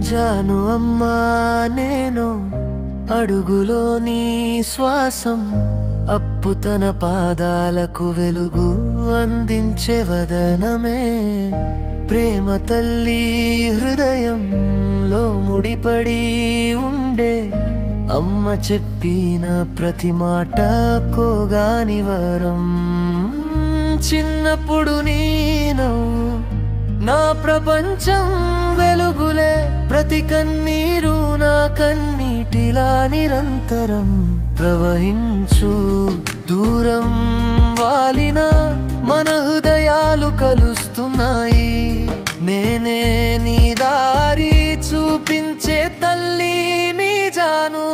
జాను అమ్మా నేను అడుగులో నీ శ్వాసం అప్పు తన పాదాలకు వెలుగు అందించే వదనమే ప్రేమ తల్లి హృదయంలో ముడిపడి ఉండే అమ్మ చెప్పిన ప్రతి మాట కోగాని వరం చిన్నప్పుడు నీ నవ్వు నా ప్రపంచం వెలుగులే ప్రతి కన్నీరు నా కన్నీటిలా నిరంతరం ప్రవహించు దూరం వాలిన మన హృదయాలు కలుస్తున్నాయి నేనే నీ దారి చూపించే తల్లి నీ జాను